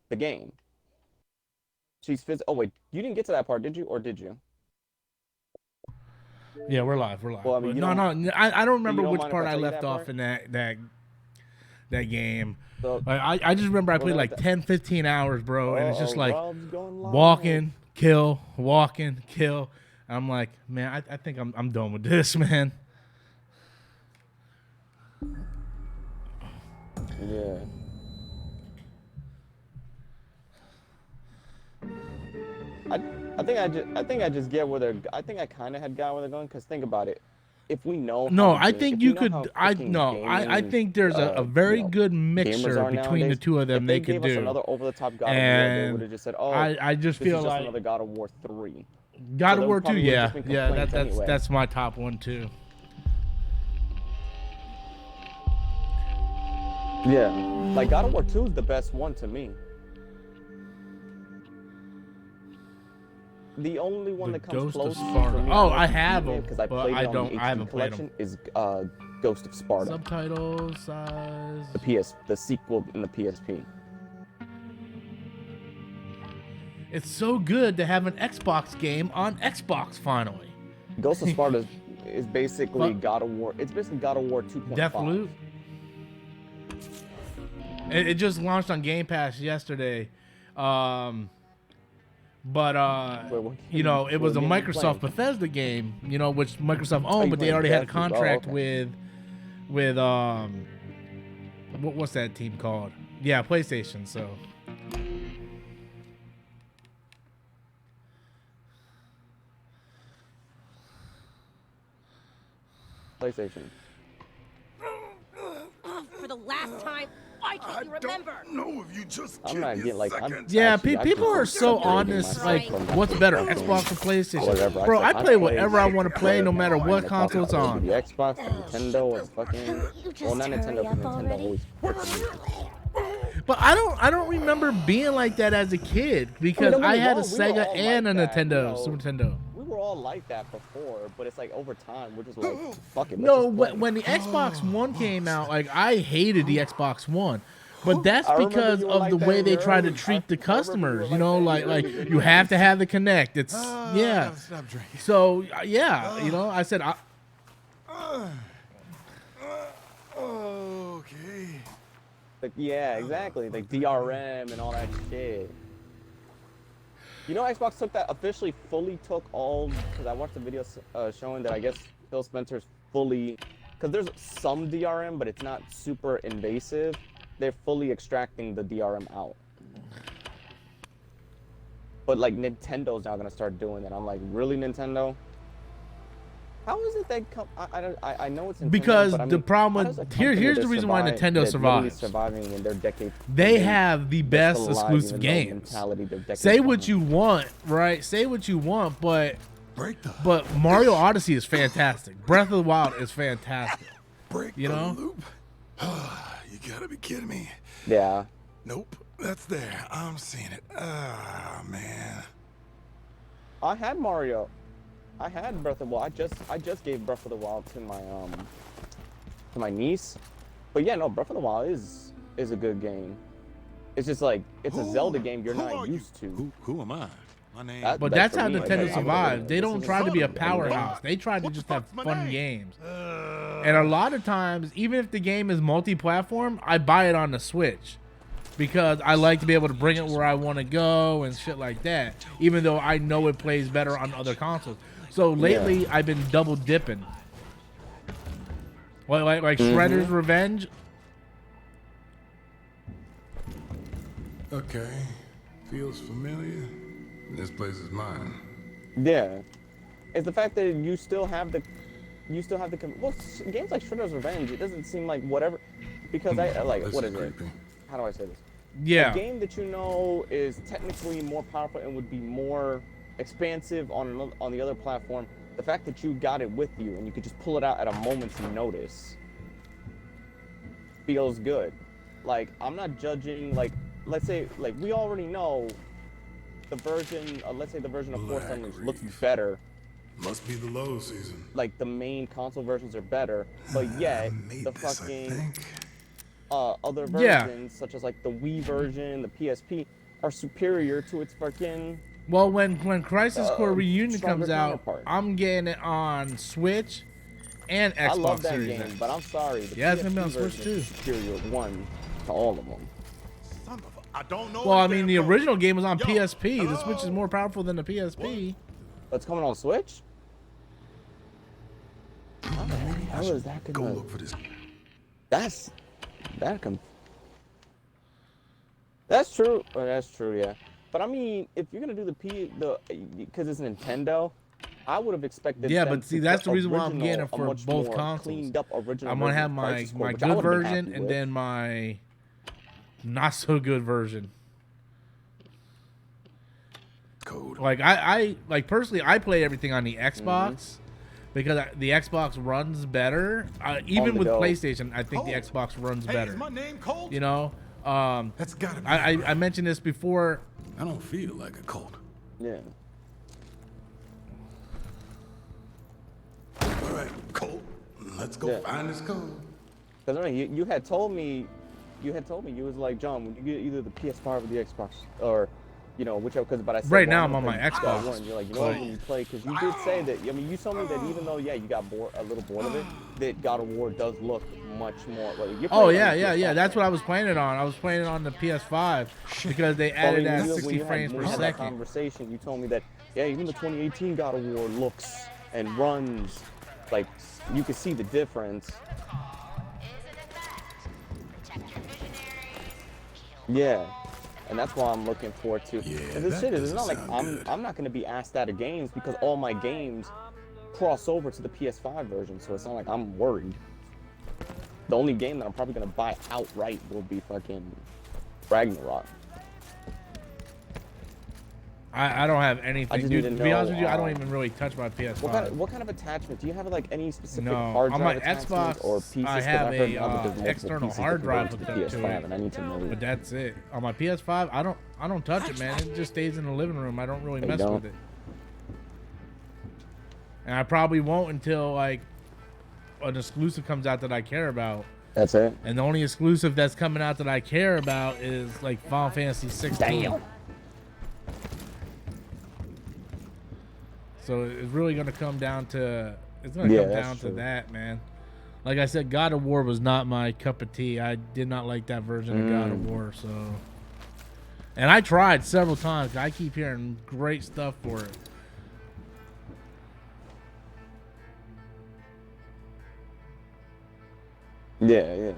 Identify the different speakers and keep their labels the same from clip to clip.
Speaker 1: the game. Oh wait, you didn't get to that part, did you? Or did you?
Speaker 2: Yeah, we're live. We're live.
Speaker 1: Well, I mean,
Speaker 2: But no, no, I don't remember
Speaker 1: you don't
Speaker 2: which
Speaker 1: mind if
Speaker 2: part
Speaker 1: I
Speaker 2: I
Speaker 1: tell you
Speaker 2: left
Speaker 1: that
Speaker 2: off
Speaker 1: part?
Speaker 2: in that game.
Speaker 1: So,
Speaker 2: Like, I just remember I
Speaker 1: well,
Speaker 2: played like 10, 15 hours, bro, and it's just like
Speaker 1: Rob's going live.
Speaker 2: walking, kill, walking, kill. I'm like, man, I think I'm done with this, man.
Speaker 1: Yeah. I I just get where they're. I think I kind of had got where they're going because think about it.
Speaker 2: No, I think
Speaker 1: If we
Speaker 2: you
Speaker 1: know
Speaker 2: could.
Speaker 1: how freaking
Speaker 2: I
Speaker 1: gaming,
Speaker 2: think there's a very good
Speaker 1: gamers
Speaker 2: mixture
Speaker 1: are
Speaker 2: between the
Speaker 1: nowadays,
Speaker 2: two of them
Speaker 1: if they
Speaker 2: they could
Speaker 1: gave us
Speaker 2: do,
Speaker 1: another over-the-top God of War, they would
Speaker 2: and
Speaker 1: have just said, "Oh,
Speaker 2: I just
Speaker 1: this is
Speaker 2: feel
Speaker 1: just
Speaker 2: like
Speaker 1: another God of War 3." So
Speaker 2: God of
Speaker 1: there
Speaker 2: War two.
Speaker 1: probably would have
Speaker 2: Yeah,
Speaker 1: just been
Speaker 2: yeah,
Speaker 1: complaints anyway.
Speaker 2: that's my top one too.
Speaker 1: Yeah, like God of War 2 is the best one to me. The only one
Speaker 2: The
Speaker 1: that comes
Speaker 2: Ghost of
Speaker 1: close
Speaker 2: Sparta.
Speaker 1: for me,
Speaker 2: Oh, I have them,
Speaker 1: because I
Speaker 2: but
Speaker 1: played it
Speaker 2: I
Speaker 1: on the
Speaker 2: don't. I
Speaker 1: HD
Speaker 2: haven't played them.
Speaker 1: collection, is Ghost of Sparta,
Speaker 2: Subtitle size.
Speaker 1: the sequel in the PSP.
Speaker 2: It's so good to have an Xbox game on Xbox finally.
Speaker 1: Ghost of Sparta is basically
Speaker 2: But
Speaker 1: God of War. It's basically God of War 2.5.
Speaker 2: Deathloop. It just launched on Game Pass yesterday. But you know, it was a Microsoft Bethesda game, you know, which Microsoft owned, but they already had a contract with what's that team called? Yeah, PlayStation. So
Speaker 1: PlayStation.
Speaker 3: For the last time, why can't you remember?
Speaker 4: No, if you just
Speaker 1: I'm not getting like.
Speaker 2: yeah, people are so honest. Like, what's better, Xbox or PlayStation? Bro, I play whatever I want to play, no matter what console it's on.
Speaker 1: The Xbox, the Nintendo, or fucking. Well, not Nintendo, because Nintendo always.
Speaker 2: But I don't remember being like that as a kid because I had a Sega and a Nintendo, Super Nintendo.
Speaker 1: We were all like that before, but it's like over time we're just like, fuck it.
Speaker 2: No, when the Xbox One came out, like I hated the Xbox One. But that's because of the way they try to treat the customers, you know, like you have to have the Connect. It's yeah. So yeah, you know, I said
Speaker 4: okay.
Speaker 1: Like, yeah, exactly. Like DRM and all that shit. You know, Xbox officially took all, because I watched the video showing that I guess Phil Spencer's fully, because there's some DRM, but it's not super invasive. They're fully extracting the DRM out. But like Nintendo's now gonna start doing that. I'm like, really, Nintendo? How is it they come? I know it's Nintendo,
Speaker 2: because
Speaker 1: but I mean,
Speaker 2: the problem with here's the reason why Nintendo survives.
Speaker 1: Surviving in their decade.
Speaker 2: They have the best exclusive games. Say what you want, right? Say what you want, but Mario Odyssey is fantastic. Breath of the Wild is fantastic. You know?
Speaker 4: Loop? You gotta be kidding me.
Speaker 1: Yeah.
Speaker 4: Nope, that's there. I'm seeing it. Ah, man.
Speaker 1: I had Mario. I had Breath of the Wild. I just gave Breath of the Wild to my niece. But yeah, no, Breath of the Wild is a good game. It's just like it's a Zelda game you're not used to.
Speaker 4: Who am I? My name.
Speaker 2: But that's how Nintendo survived. They don't try to be a powerhouse. They try to just have fun games. And a lot of times, even if the game is multi-platform, I buy it on the Switch because I like to be able to bring it where I want to go and shit like that. Even though I know it plays better on other consoles. So lately, I've been double dipping. Like Shredder's Revenge.
Speaker 4: Okay, feels familiar. This place is mine.
Speaker 1: Yeah, it's the fact that you still have the games like Shredder's Revenge. It doesn't seem like whatever, because I like what is it? How do I say this?
Speaker 2: Yeah.
Speaker 1: A game that you know is technically more powerful and would be more expansive on the other platform. The fact that you got it with you and you could just pull it out at a moment's notice feels good. Like, I'm not judging, like, let's say, like, we already know the version, let's say the version of Force Unleashed looks better.
Speaker 4: Must be the low season.
Speaker 1: Like, the main console versions are better, but yet, the fucking other
Speaker 2: Yeah.
Speaker 1: versions, such as like the Wii version, the PSP, are superior to its fucking.
Speaker 2: Well, when Crisis Core Reunion
Speaker 1: stronger
Speaker 2: comes out,
Speaker 1: counterpart.
Speaker 2: I'm getting it on Switch and Xbox
Speaker 1: I love that
Speaker 2: Series
Speaker 1: game,
Speaker 2: X.
Speaker 1: but I'm sorry. The
Speaker 2: Yeah, it's
Speaker 1: PSP
Speaker 2: gonna be on Switch
Speaker 1: version
Speaker 2: too.
Speaker 1: is the superior one to all of them.
Speaker 4: Son of a, I don't know.
Speaker 2: Well, I
Speaker 4: the
Speaker 2: mean,
Speaker 4: damn
Speaker 2: the
Speaker 4: code.
Speaker 2: original game was on
Speaker 4: Yo,
Speaker 2: PSP. The Switch is
Speaker 4: hello?
Speaker 2: more powerful than the PSP.
Speaker 1: It's coming on Switch? How the hell is that
Speaker 4: Go
Speaker 1: gonna...
Speaker 4: look for this.
Speaker 1: That's true. Oh, that's true, yeah. But I mean, if you're gonna do because it's Nintendo, I would have expected.
Speaker 2: Yeah,
Speaker 1: them
Speaker 2: but see,
Speaker 1: to
Speaker 2: that's
Speaker 1: put
Speaker 2: the reason why I'm getting
Speaker 1: a
Speaker 2: it for
Speaker 1: much
Speaker 2: both
Speaker 1: more
Speaker 2: consoles.
Speaker 1: Cleaned up original
Speaker 2: I'm gonna
Speaker 1: version
Speaker 2: have
Speaker 1: of
Speaker 2: my
Speaker 1: Crisis Core, which I
Speaker 2: good
Speaker 1: would've been
Speaker 2: version
Speaker 1: happy
Speaker 2: and
Speaker 1: with.
Speaker 2: then my not so good version.
Speaker 4: Code.
Speaker 2: Like I personally, I play everything on the Xbox
Speaker 1: Mm-hmm.
Speaker 2: because the Xbox runs better. Even
Speaker 1: the
Speaker 2: with
Speaker 1: go.
Speaker 2: PlayStation, I think the
Speaker 4: Colt.
Speaker 2: Xbox runs
Speaker 4: Hey,
Speaker 2: better.
Speaker 4: is my name Colt?
Speaker 2: You know,
Speaker 4: That's gotta be.
Speaker 2: I mentioned this before.
Speaker 4: I don't feel like a Colt.
Speaker 1: Yeah.
Speaker 4: All right, Colt. Let's go
Speaker 1: Yeah.
Speaker 4: find this code.
Speaker 1: Because I mean, you had told me, you was like, John, when you get either the PS5 or the Xbox, or, you know, whichever. Because but I said,
Speaker 2: Right
Speaker 1: well,
Speaker 2: now
Speaker 1: I'm
Speaker 2: I'm on
Speaker 1: gonna
Speaker 2: my
Speaker 1: play
Speaker 2: Xbox.
Speaker 1: one. You're like, you know what, when you play, because you did say that. I mean, you told me that even though, yeah, you got a little bored of it, that God of War does look much more like. You're
Speaker 2: Oh
Speaker 1: playing
Speaker 2: yeah,
Speaker 1: on the
Speaker 2: yeah,
Speaker 1: PS5,
Speaker 2: yeah. That's
Speaker 1: right?
Speaker 2: what I was playing it on. I was playing it on the PS5 because they
Speaker 1: Well,
Speaker 2: added
Speaker 1: when
Speaker 2: that
Speaker 1: you- when
Speaker 2: 60
Speaker 1: you had-
Speaker 2: frames
Speaker 1: when
Speaker 2: per
Speaker 1: we had that
Speaker 2: second.
Speaker 1: conversation, you told me that, yeah, even the 2018 God of War looks and runs like you can see the difference. Yeah, and that's why I'm looking forward to.
Speaker 4: Yeah,
Speaker 1: And this
Speaker 4: that
Speaker 1: shit is, it's
Speaker 4: doesn't
Speaker 1: not like
Speaker 4: sound good.
Speaker 1: I'm not gonna be asked out of games because all my games cross over to the PS5 version, so it's not like I'm worried. The only game that I'm probably gonna buy outright will be fucking Ragnarok.
Speaker 2: I don't have anything,
Speaker 1: just
Speaker 2: dude.
Speaker 1: need
Speaker 2: To
Speaker 1: to
Speaker 2: be
Speaker 1: know,
Speaker 2: honest with you, I don't even really touch my PS5.
Speaker 1: What kind of attachment? Do you have like any specific
Speaker 2: No,
Speaker 1: hard
Speaker 2: on
Speaker 1: drive
Speaker 2: my
Speaker 1: attachment
Speaker 2: Xbox,
Speaker 1: or pieces?
Speaker 2: I
Speaker 1: 'Cause
Speaker 2: have
Speaker 1: I've heard
Speaker 2: a
Speaker 1: now that there's multiple
Speaker 2: external
Speaker 1: pieces
Speaker 2: hard
Speaker 1: that
Speaker 2: drive
Speaker 1: go into
Speaker 2: hooked
Speaker 1: the
Speaker 2: up to
Speaker 1: PS5,
Speaker 2: it.
Speaker 1: and I need to know.
Speaker 2: But that's it. On my PS5, I don't touch it, man. It just stays in the living room. I don't really
Speaker 1: You
Speaker 2: mess
Speaker 1: don't?
Speaker 2: with it. And I probably won't until like an exclusive comes out that I care about.
Speaker 1: That's it.
Speaker 2: And the only exclusive that's coming out that I care about is like Final Fantasy 16.
Speaker 1: Damn.
Speaker 2: So it's really gonna come down to
Speaker 1: Yeah,
Speaker 2: come
Speaker 1: that's
Speaker 2: down to
Speaker 1: true.
Speaker 2: that, man. Like I said, God of War was not my cup of tea. I did not like that version of God of War. So, and I tried several times. I keep hearing great stuff for it.
Speaker 1: Yeah.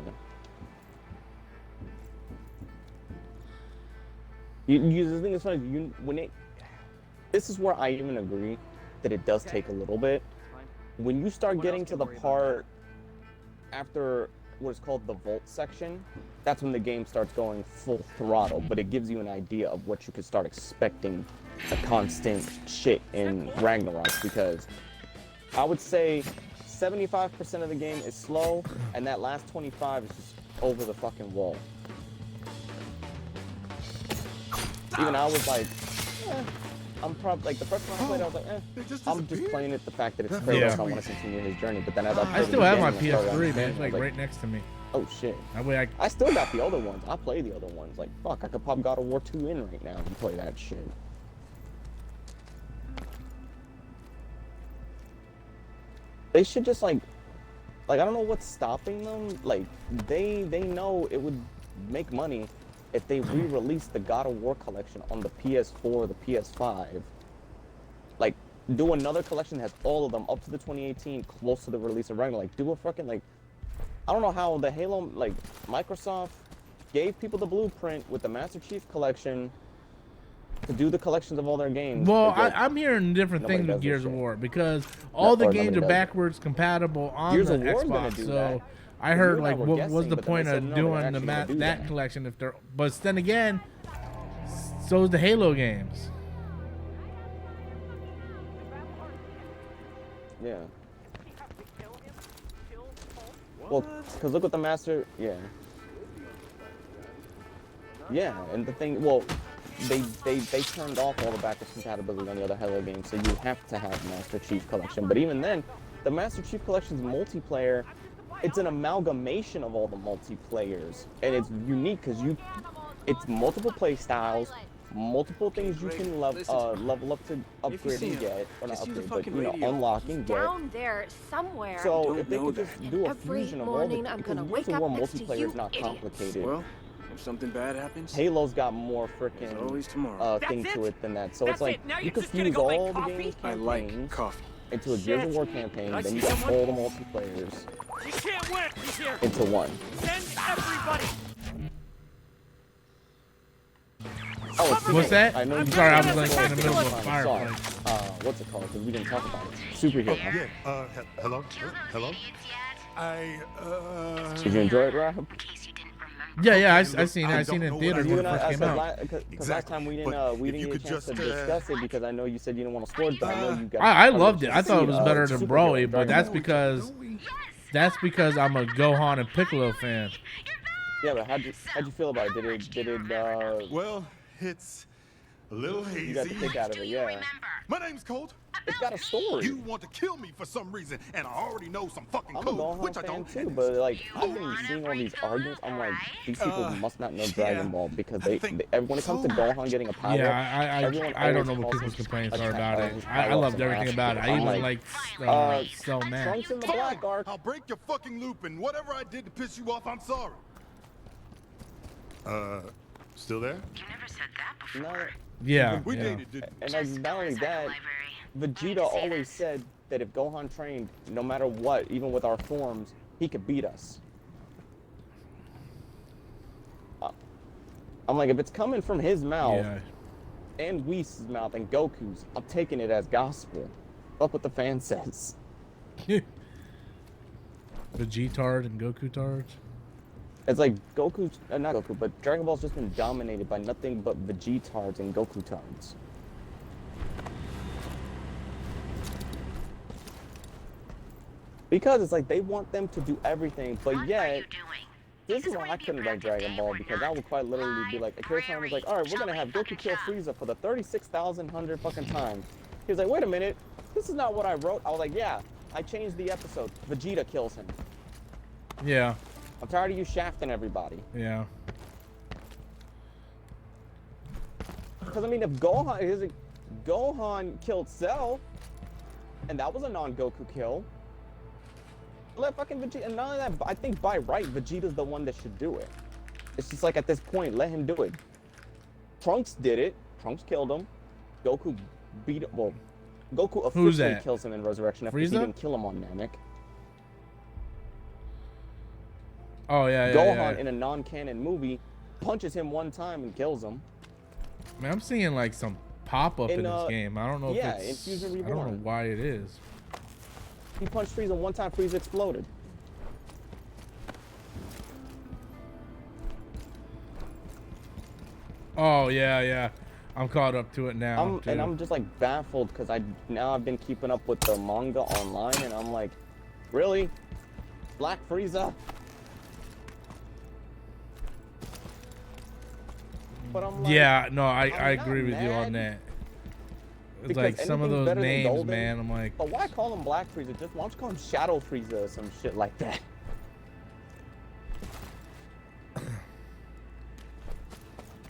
Speaker 1: The thing is funny. This is where I even agree that it does take a little bit. When you start getting to the part after what is called the vault section, that's when the game starts going full throttle. But it gives you an idea of what you could start expecting, a constant shit in Ragnarok, because I would say 75% of the game is slow, and that last 25 is just over the fucking wall. Even I was like, I'm probably like the first time I played, I was like, I'm just playing it the fact that it's Kratos.
Speaker 2: Yeah.
Speaker 1: I want to continue his journey. But then as I
Speaker 2: I
Speaker 1: played
Speaker 2: still
Speaker 1: it
Speaker 2: have
Speaker 1: again,
Speaker 2: my
Speaker 1: and I started
Speaker 2: PS3, man. It's
Speaker 1: understanding,
Speaker 2: like
Speaker 1: I was
Speaker 2: right next to me.
Speaker 1: oh shit.
Speaker 2: That way
Speaker 1: I still got the other ones. I play the other ones. Like fuck, I could pop God of War 2 in right now and play that shit. They should just like I don't know what's stopping them. Like they know it would make money if they re-released the God of War collection on the PS4, the PS5. Like do another collection that has all of them up to the 2018, close to the release of Ragnarok. Like do a fucking like I don't know how the Halo like Microsoft gave people the blueprint with the Master Chief collection to do the collections of all their games.
Speaker 2: Well,
Speaker 1: Like,
Speaker 2: I'm hearing different
Speaker 1: nobody
Speaker 2: things
Speaker 1: does
Speaker 2: with
Speaker 1: this
Speaker 2: Gears of
Speaker 1: shit.
Speaker 2: War because all the
Speaker 1: or
Speaker 2: games
Speaker 1: nobody
Speaker 2: are
Speaker 1: does.
Speaker 2: backwards compatible on
Speaker 1: Gears
Speaker 2: the
Speaker 1: of War's gonna
Speaker 2: Xbox.
Speaker 1: do
Speaker 2: So
Speaker 1: that.
Speaker 2: I
Speaker 1: You
Speaker 2: heard
Speaker 1: and I
Speaker 2: like
Speaker 1: were
Speaker 2: what
Speaker 1: guessing,
Speaker 2: was the
Speaker 1: but then
Speaker 2: point
Speaker 1: they said,
Speaker 2: of
Speaker 1: no, they're
Speaker 2: doing
Speaker 1: actually gonna do
Speaker 2: that
Speaker 1: that.
Speaker 2: collection if they're, but then again, so is the Halo games.
Speaker 1: Yeah. Well, because look what the Master, yeah. Yeah, and the thing, well, they turned off all the backwards compatibility on the other Halo games, so you have to have Master Chief Collection. But even then, the Master Chief Collection's multiplayer it's an amalgamation of all the multiplayers, and it's unique because it's multiple play styles, multiple things you can level up to upgrade and get, or not upgrade, but unlock and get.
Speaker 3: Down there somewhere.
Speaker 1: So if they could just do a
Speaker 3: Every
Speaker 1: fusion of all the,
Speaker 3: morning I'm
Speaker 1: because
Speaker 3: gonna
Speaker 1: Gears
Speaker 3: wake
Speaker 1: of War
Speaker 3: up next to
Speaker 1: multiplayer
Speaker 3: you
Speaker 1: is not
Speaker 3: idiots.
Speaker 1: complicated.
Speaker 5: Well, if something bad happens,
Speaker 1: Halo's got more
Speaker 5: there's always
Speaker 1: freaking
Speaker 5: tomorrow.
Speaker 1: thing to it than that. So
Speaker 3: That's
Speaker 1: it's like
Speaker 3: it. Now
Speaker 1: you
Speaker 3: you're
Speaker 1: could
Speaker 3: just gonna
Speaker 1: fuse
Speaker 3: go make
Speaker 1: all the
Speaker 3: coffee?
Speaker 1: game's
Speaker 5: I like
Speaker 1: campaigns
Speaker 5: coffee.
Speaker 1: into a Gears of War
Speaker 3: Shit.
Speaker 1: campaign,
Speaker 3: I
Speaker 1: then you
Speaker 3: see
Speaker 1: got
Speaker 3: someone.
Speaker 1: all the multiplayers
Speaker 3: You can't win. He's here.
Speaker 1: into one.
Speaker 3: Send everybody.
Speaker 1: Oh, it's
Speaker 2: What's that?
Speaker 1: I know you
Speaker 2: Sorry, I
Speaker 1: said
Speaker 2: was
Speaker 1: it
Speaker 2: like in the middle of a
Speaker 1: Sorry.
Speaker 2: firefight.
Speaker 1: What's it called? Because we didn't talk about it. Superhero.
Speaker 4: Hello? Hello?
Speaker 1: Did you enjoy it, Rob?
Speaker 2: Yeah, I seen it. I
Speaker 4: I
Speaker 2: seen it in
Speaker 4: don't know
Speaker 2: theaters
Speaker 4: what
Speaker 2: when it
Speaker 1: I
Speaker 2: first came out.
Speaker 1: because last
Speaker 4: Exactly.
Speaker 1: time we
Speaker 4: But
Speaker 1: didn't
Speaker 4: if you
Speaker 1: get a
Speaker 4: could
Speaker 1: chance to
Speaker 4: just,
Speaker 1: discuss it because I know you said you didn't want to spoil it, but I know you got.
Speaker 2: I loved it. I thought it was better than
Speaker 1: Superhero,
Speaker 2: Broly, but
Speaker 1: Dragon
Speaker 2: that's because I'm a Gohan and Piccolo fan.
Speaker 1: Yeah, but how'd you feel about it? Did it
Speaker 4: Well, it's a little hazy.
Speaker 1: you got the kick out of it? Yeah.
Speaker 4: My name's Colt.
Speaker 1: It's got a story.
Speaker 4: You want to kill me for some reason, and I already know some fucking
Speaker 1: I'm a
Speaker 4: code,
Speaker 1: Gohan
Speaker 4: which I
Speaker 1: fan
Speaker 4: don't.
Speaker 1: too, but like I've been seeing all these arguments. I'm like, these people must not know Dragon Ball because when it comes to Gohan getting a power,
Speaker 2: Yeah,
Speaker 1: everyone
Speaker 2: I don't know
Speaker 1: always
Speaker 2: what
Speaker 1: calls
Speaker 2: people's
Speaker 1: his
Speaker 2: complaints are
Speaker 1: attack
Speaker 2: about it.
Speaker 1: his
Speaker 2: I
Speaker 1: power-ups
Speaker 2: loved
Speaker 1: and
Speaker 2: everything about it. I
Speaker 1: I'm
Speaker 2: even
Speaker 1: like,
Speaker 2: so mad.
Speaker 1: Trunks in the
Speaker 4: Fine,
Speaker 1: Black Arc.
Speaker 4: I'll break your fucking loop, and whatever I did to piss you off, I'm sorry. Still there?
Speaker 6: You never said that before.
Speaker 1: No,
Speaker 2: Yeah,
Speaker 4: We
Speaker 2: yeah.
Speaker 4: dated, didn't we?
Speaker 1: and like,
Speaker 6: Just
Speaker 1: not only
Speaker 6: inside the
Speaker 1: that,
Speaker 6: library.
Speaker 1: Vegeta always said that if Gohan trained, no matter what, even with our forms, he could beat us. I'm like, if it's coming from his mouth
Speaker 2: Yeah.
Speaker 1: and Whis' mouth and Goku's, I'm taking it as gospel. Fuck what the fan says.
Speaker 2: Vegetard and Goku Tard.
Speaker 1: It's like Goku, not Goku, but Dragon Ball's just been dominated by nothing but Vegetards and Goku Tards. Because it's like they want them to do everything, but
Speaker 6: What are
Speaker 1: yet
Speaker 6: you doing?
Speaker 1: this is why I couldn't rank Dragon Ball, because I would quite literally be like, Akira Time was like, alright, we're gonna have Goku kill Frieza for the 36,100 fucking time. He was like, wait a minute, this is not what I wrote. I was like, yeah, I changed the episode. Vegeta kills him.
Speaker 2: Yeah,
Speaker 1: I'm tired of you shafting everybody.
Speaker 2: yeah.
Speaker 1: Because I mean, if Gohan killed Cell, and that was a non-Goku kill, let fucking Vegeta, and none of that, I think by right, Vegeta's the one that should do it. It's just like at this point, let him do it. Trunks did it. Trunks killed him. Goku beat him. Well, Goku
Speaker 2: Who's
Speaker 1: officially
Speaker 2: that?
Speaker 1: kills him in Resurrection after he
Speaker 2: Frieza?
Speaker 1: didn't kill him on Namek.
Speaker 2: Oh yeah, yeah.
Speaker 1: Gohan
Speaker 2: yeah.
Speaker 1: in a non-canon movie punches him one time and kills him.
Speaker 2: Man, I'm seeing like some pop up in this game. I don't know
Speaker 1: yeah,
Speaker 2: if it's.
Speaker 1: in Fusion
Speaker 2: I don't know
Speaker 1: Reborn.
Speaker 2: why it is.
Speaker 1: He punched Frieza one time, Frieza exploded.
Speaker 2: Oh yeah, yeah. I'm caught up to it now.
Speaker 1: And I'm just like baffled because I've been keeping up with the manga online, and I'm like, really, Black Frieza? But I'm like,
Speaker 2: Yeah, no, I
Speaker 1: I'm not
Speaker 2: agree with you on
Speaker 1: mad,
Speaker 2: that. It's
Speaker 1: because
Speaker 2: like some of
Speaker 1: anything's
Speaker 2: those
Speaker 1: better than
Speaker 2: names,
Speaker 1: Golden.
Speaker 2: man. I'm like,
Speaker 1: But why call him Black Frieza? Just why don't you call him Shadow Frieza or some shit like that?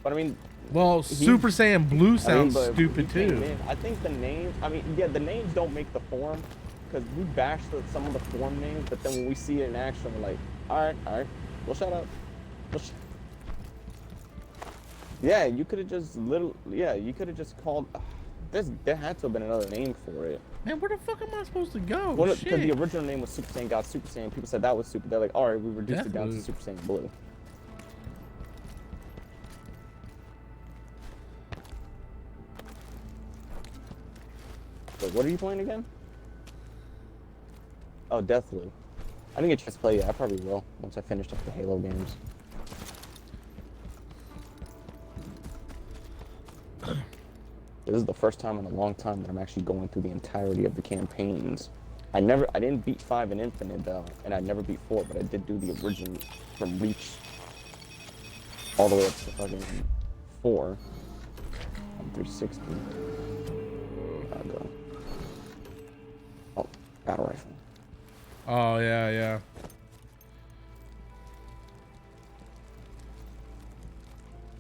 Speaker 1: But I mean,
Speaker 2: well, Super Saiyan Blue sounds
Speaker 1: but
Speaker 2: stupid
Speaker 1: he came
Speaker 2: too.
Speaker 1: in. I think the names. I mean, yeah, the names don't make the form, because we bash some of the form names, but then when we see it in action, we're like, all right, well, shut up. Yeah, you could have just you could have just called. There had to have been another name for it.
Speaker 2: Man, where the fuck am I supposed to go?
Speaker 1: Well, because the
Speaker 2: Shit.
Speaker 1: original name was Super Saiyan God Super Saiyan. People said that was super. They're like, all right, we reduced it down to
Speaker 2: Deathloop.
Speaker 1: Super Saiyan Blue. Wait, what are you playing again? Oh, Deathloop. I didn't get a chance to play it. I probably will once I finish up the Halo games. This is the first time in a long time that I'm actually going through the entirety of the campaigns. I didn't beat 5 in Infinite though, and I never beat 4, but I did do the original from Reach all the way up to fucking 4 on 360. I'll go. Oh, battle rifle.
Speaker 2: Oh yeah, yeah.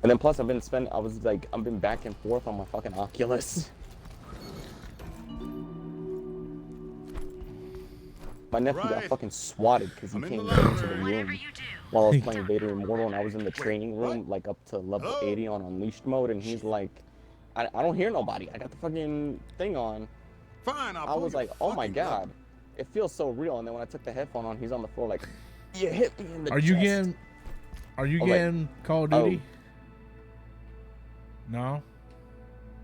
Speaker 1: And then plus I've been back and forth on my fucking Oculus. My nephew got
Speaker 4: Right.
Speaker 1: fucking swatted because he
Speaker 4: I'm in
Speaker 1: came
Speaker 4: the
Speaker 1: into the
Speaker 4: library.
Speaker 1: room while I was playing Vader Immortal, and I was in the training room, like up to level
Speaker 4: Hello?
Speaker 1: 80 on Unleashed mode, and he's like, I don't hear nobody. I got the fucking thing on.
Speaker 4: Fine, I'll
Speaker 1: I
Speaker 4: pull
Speaker 1: was
Speaker 4: your
Speaker 1: like, oh my
Speaker 4: fucking
Speaker 1: god,
Speaker 4: lever.
Speaker 1: it feels so real. And then when I took the headphone on, he's on the floor like, you hit me in the
Speaker 2: Are
Speaker 1: chest.
Speaker 2: you getting? Are you
Speaker 1: I'm like,
Speaker 2: getting Call of Duty? No.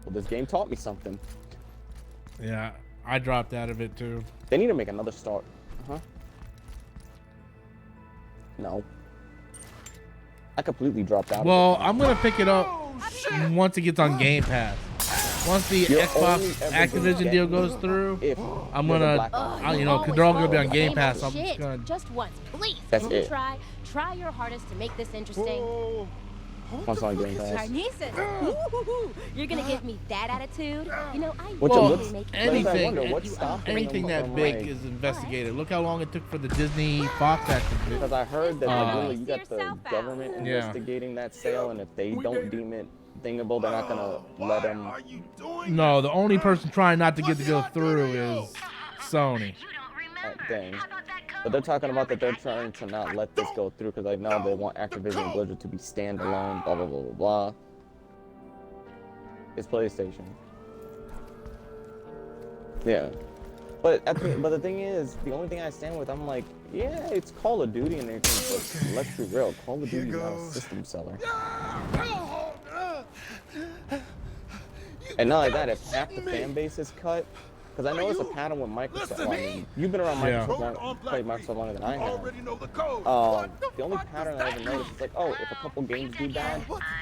Speaker 1: Well, this game taught me something.
Speaker 2: Yeah, I dropped out of it too.
Speaker 1: They need to make another start. Huh? No. I completely dropped out.
Speaker 2: Well,
Speaker 1: of it.
Speaker 2: I'm gonna pick it up once it gets on Game Pass. Once the
Speaker 1: You're
Speaker 2: Xbox
Speaker 1: only ever
Speaker 2: Activision
Speaker 1: gonna
Speaker 2: deal
Speaker 1: get
Speaker 2: goes through,
Speaker 1: if
Speaker 2: I'm
Speaker 1: there's a
Speaker 2: gonna,
Speaker 1: black eye.
Speaker 2: you know, because they're all gonna be on Game Pass. So I'm just gonna.
Speaker 6: Just once, please.
Speaker 1: That's
Speaker 6: Can you
Speaker 1: it.
Speaker 6: try your hardest to make this interesting?
Speaker 4: Whoa.
Speaker 1: Once on Game Pass.
Speaker 6: Chinese. Ooh, you're gonna give me that attitude? You know, I
Speaker 1: Which
Speaker 2: Well,
Speaker 1: what's-
Speaker 6: make
Speaker 2: anything,
Speaker 1: wonder what's stopping
Speaker 2: anything
Speaker 1: them
Speaker 2: that
Speaker 1: from,
Speaker 2: big
Speaker 1: like-
Speaker 2: is investigated. Look how long it took for the Disney Fox Activision.
Speaker 1: Because I heard that like, really, you got the
Speaker 6: Yourself out.
Speaker 1: government
Speaker 2: Yeah.
Speaker 1: investigating that sale, and if they don't deem it thingable, they're not gonna let them.
Speaker 4: Are you doing
Speaker 2: No, the only person trying not to get to go through is Sony.
Speaker 1: That thing. But they're talking about that they're trying to not let this go through because I know they want Activision and Blizzard to be standalone. Blah blah blah blah blah. It's PlayStation. Yeah. But the thing is, the only thing I stand with, I'm like, yeah, it's Call of Duty and everything, but let's be real, Call of Duty is not a system seller. And not like that, if half the fan base is cut, because I know it's a pattern with Microsoft. Well, I mean, you've been around
Speaker 2: Yeah.
Speaker 1: Microsoft, played Microsoft longer than I have.
Speaker 4: already know the code.
Speaker 1: The only pattern I ever noticed is like, oh, if a couple games do bad,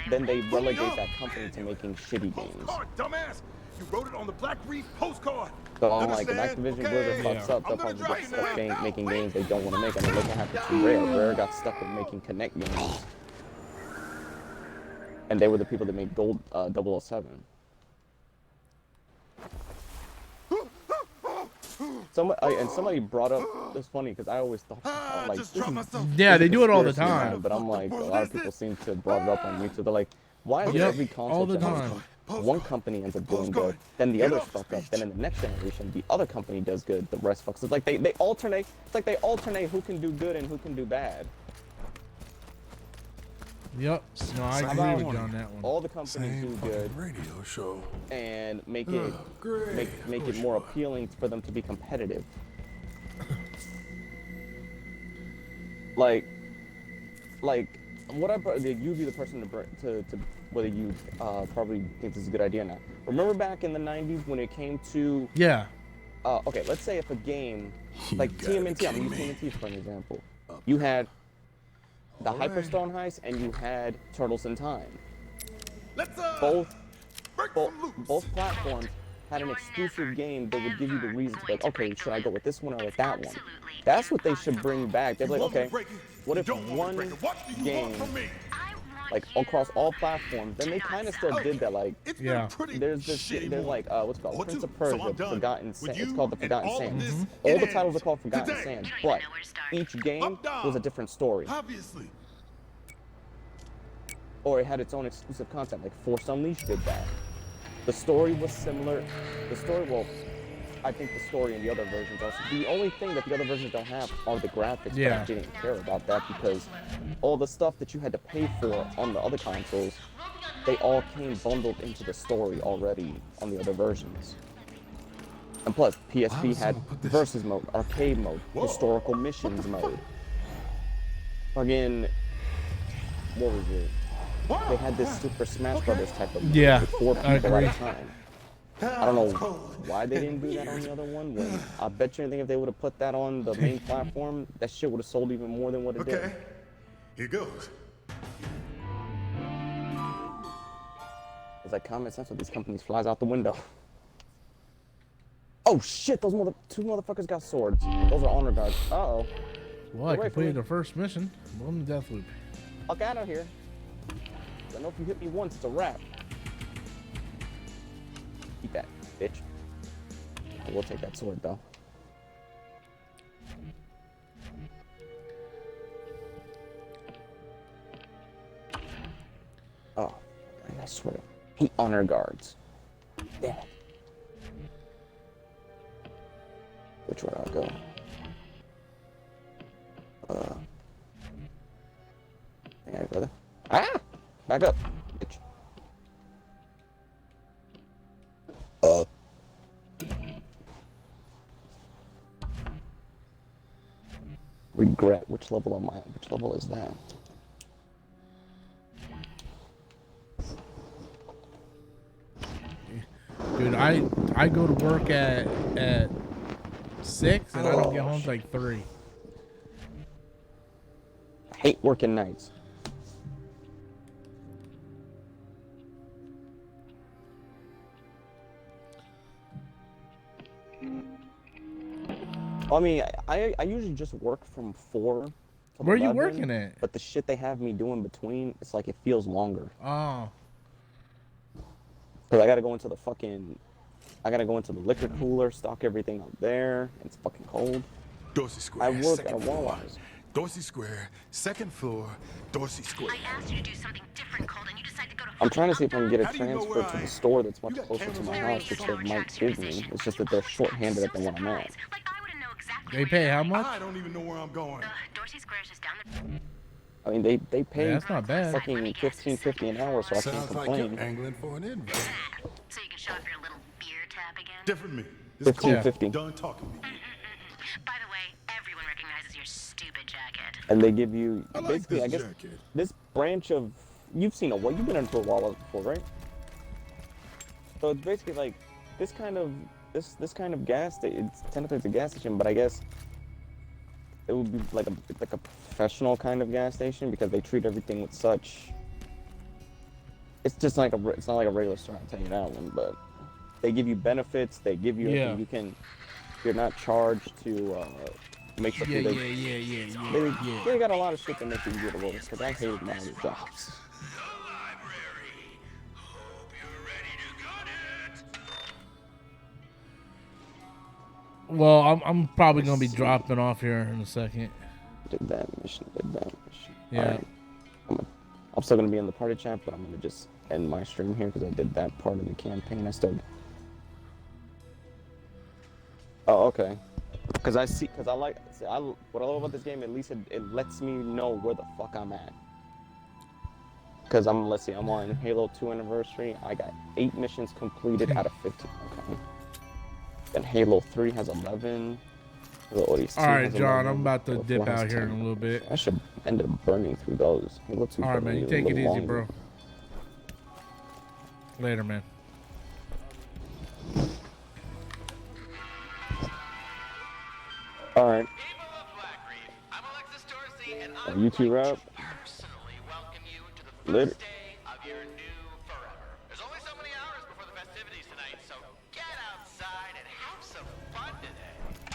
Speaker 1: then they relegate that company to making shitty games.
Speaker 4: Postcard, dumbass. You wrote it on the Black Reef postcard.
Speaker 1: So I'm like, if
Speaker 4: Understand?
Speaker 1: Activision
Speaker 4: Okay.
Speaker 1: Blizzard fucks up, they'll
Speaker 4: I'm gonna
Speaker 1: probably
Speaker 4: dry
Speaker 1: get
Speaker 4: you
Speaker 1: stuck
Speaker 4: now.
Speaker 1: making games they don't want to make. I mean, look what happened to Rare. Rare got stuck with making Connect games. And they were the people that made Gold 007. Somebody brought up, it's funny because I always thought, like,
Speaker 4: Just
Speaker 1: this
Speaker 4: dropped
Speaker 1: is-
Speaker 4: myself.
Speaker 2: Yeah, they
Speaker 1: this is
Speaker 2: do it all the
Speaker 1: conspiracy
Speaker 2: time.
Speaker 1: theory, but I'm like, a lot of people seem to have brought it up on YouTube. They're like, why is
Speaker 2: Yep,
Speaker 1: every console
Speaker 2: all the
Speaker 1: generation, one company ends up doing good, then the others fuck up, then in the next generation, the other company does good, the rest fucks. It's like they alternate. It's like they alternate who can do good and who can do bad.
Speaker 2: Yep. No, I
Speaker 1: How
Speaker 2: agree
Speaker 1: about
Speaker 2: with you on that one.
Speaker 1: all the companies
Speaker 4: Same
Speaker 1: do
Speaker 4: fucking
Speaker 1: good
Speaker 4: radio show.
Speaker 1: and make it
Speaker 4: Great.
Speaker 1: make it more appealing for them to be competitive. like what you'd be the person to whether you probably think this is a good idea or not. Remember back in the 90s when it came to
Speaker 2: Yeah.
Speaker 1: okay, let's say if a game like
Speaker 4: gotta
Speaker 1: TMNT, I'm
Speaker 4: kidding
Speaker 1: gonna use
Speaker 4: me.
Speaker 1: TMNT for an example. You had the
Speaker 4: Alright.
Speaker 1: Hyperstone heist and you had Turtles in Time.
Speaker 4: Let's break
Speaker 1: Both
Speaker 4: some loose.
Speaker 1: both platforms had an exclusive game that would give you the reason to be like, okay, should I go with this one or with that one? That's what they should bring back. They're
Speaker 4: You
Speaker 1: like,
Speaker 4: want me to
Speaker 1: okay,
Speaker 4: break it?
Speaker 1: what
Speaker 4: You
Speaker 1: if
Speaker 4: don't want me to
Speaker 1: one
Speaker 4: break it. What do you
Speaker 1: game,
Speaker 4: want from me?
Speaker 1: like across all platforms, then they kind of still did that. Like,
Speaker 4: It's
Speaker 2: Yeah.
Speaker 4: been pretty
Speaker 1: there's this,
Speaker 4: shitty
Speaker 1: there's
Speaker 4: morning.
Speaker 1: like, what's it called?
Speaker 4: What
Speaker 1: Prince
Speaker 4: to?
Speaker 1: of Persia,
Speaker 4: So I'm done.
Speaker 1: Forgotten
Speaker 4: With
Speaker 1: Sands.
Speaker 4: you
Speaker 1: It's called the
Speaker 4: and
Speaker 1: Forgotten
Speaker 4: all of
Speaker 1: Sands.
Speaker 4: this,
Speaker 1: All
Speaker 4: it
Speaker 1: the titles are
Speaker 4: ends
Speaker 1: called Forgotten
Speaker 4: today.
Speaker 1: Sands, but each game
Speaker 4: Up, down.
Speaker 1: was a different story,
Speaker 4: Obviously.
Speaker 1: or it had its own exclusive content. Like Force Unleashed did that. The story was similar. The story, well, I think the story in the other versions also. The only thing that the other versions don't have are the graphics.
Speaker 2: Yeah.
Speaker 1: But I didn't care about that because all the stuff that you had to pay for on the other consoles, they all came bundled into the story already on the other versions. And plus, PSP had versus mode, arcade mode, historical missions mode. Again, what was it? They had this Super Smash Brothers type of mode
Speaker 2: Yeah,
Speaker 1: with 4
Speaker 2: I
Speaker 1: people at a
Speaker 2: agree.
Speaker 1: time. I don't know why they didn't do that on the other one. When I bet you anything if they would have put that on the main platform, that shit would have sold even more than what it
Speaker 4: Okay.
Speaker 1: did.
Speaker 4: Here goes.
Speaker 1: It's like common sense with these companies flies out the window. Oh shit, those two motherfuckers got swords. Those are honor guards. Uh-oh.
Speaker 2: Well, I
Speaker 1: Get away from
Speaker 2: completed
Speaker 1: me.
Speaker 2: the first mission. Welcome to Deathloop.
Speaker 1: Fuck out of here. I know if you hit me once, it's a wrap. Eat that, bitch. I will take that sword though. Oh, swear. Hate honor guards. Damn it. Which way I'll go? Yeah, brother. Ah! Back up, bitch. Regret. Which level am I at? Which level is that?
Speaker 2: Dude, I go to work at 6 and I don't get home till like 3.
Speaker 1: I hate working nights. I mean, I usually just work from 4 to
Speaker 2: Where are you
Speaker 1: 11,
Speaker 2: working at?
Speaker 1: But the shit they have me doing between, it's like it feels longer.
Speaker 2: Oh.
Speaker 1: Cause I gotta go into the liquor cooler, stock everything up there. It's fucking cold.
Speaker 4: Dorsey Square.
Speaker 1: I work at a
Speaker 4: second floor.
Speaker 1: Wawa's.
Speaker 4: Dorsey Square, second floor, Dorsey Square.
Speaker 6: I asked you to do something different, Cold, and you decided to go to
Speaker 1: I'm trying to see if I can get a
Speaker 4: How do you know
Speaker 1: transfer
Speaker 4: where
Speaker 1: to
Speaker 4: I
Speaker 1: the
Speaker 4: am?
Speaker 1: store that's much
Speaker 4: You got
Speaker 1: closer to
Speaker 4: cameras
Speaker 1: my
Speaker 4: on
Speaker 1: house, which they might give me. It's just that they're short-handed at the one I'm at.
Speaker 6: Like, I wouldn't know exactly
Speaker 2: They
Speaker 6: where
Speaker 2: pay
Speaker 6: you're
Speaker 2: how
Speaker 6: going.
Speaker 2: much?
Speaker 4: I don't even know where I'm going.
Speaker 6: Dorsey Square is just down there.
Speaker 1: I mean, they pay
Speaker 2: Yeah, that's not bad.
Speaker 1: fucking $15.50 an hour, so I can't
Speaker 4: Sounds like you're
Speaker 1: complain.
Speaker 4: angling for an invite.
Speaker 6: So you can show off your little beer tab again?
Speaker 4: Different me. This is
Speaker 1: $15.50.
Speaker 4: done talking to me.
Speaker 6: By the way, everyone recognizes your stupid jacket.
Speaker 1: And they give you
Speaker 4: I like
Speaker 1: basically,
Speaker 4: this
Speaker 1: I guess,
Speaker 4: jacket.
Speaker 1: this branch of you've seen you've been into a Wawa's before, right? So it's basically like this kind of gas station. It's technically it's a gas station, but I guess it would be like a professional kind of gas station because they treat everything with such. It's just like it's not like a regular store. I'll tell you that one, but they give you benefits. They give you
Speaker 2: Yeah.
Speaker 1: you're not charged to make the food. They got a lot of shit that makes you beautiful because I hated my other jobs.
Speaker 2: Well, I'm probably gonna be dropping off here in a second.
Speaker 1: Did that mission.
Speaker 2: Yeah.
Speaker 1: Alright. I'm still gonna be in the party chat, but I'm gonna just end my stream here because I did that part of the campaign. Oh, okay. What I love about this game, at least it lets me know where the fuck I'm at. Because let's see, I'm on Halo 2 Anniversary. I got 8 missions completed out of 15. Okay. Then Halo 3 has 11. Halo Odyssey
Speaker 2: Alright,
Speaker 1: has
Speaker 2: John,
Speaker 1: 11.
Speaker 2: I'm about to
Speaker 1: Halo
Speaker 2: dip
Speaker 1: 4 has
Speaker 2: out here in
Speaker 1: 10.
Speaker 2: a little bit.
Speaker 1: I should end up burning through those. Halo 2
Speaker 2: Alright, man, you take it easy, bro. Later, man.
Speaker 1: Alright. YouTube rap.
Speaker 7: Personally welcome you to the
Speaker 1: Later.
Speaker 7: first day of your new forever. There's only so many hours before the festivities tonight, so get outside and have some fun today.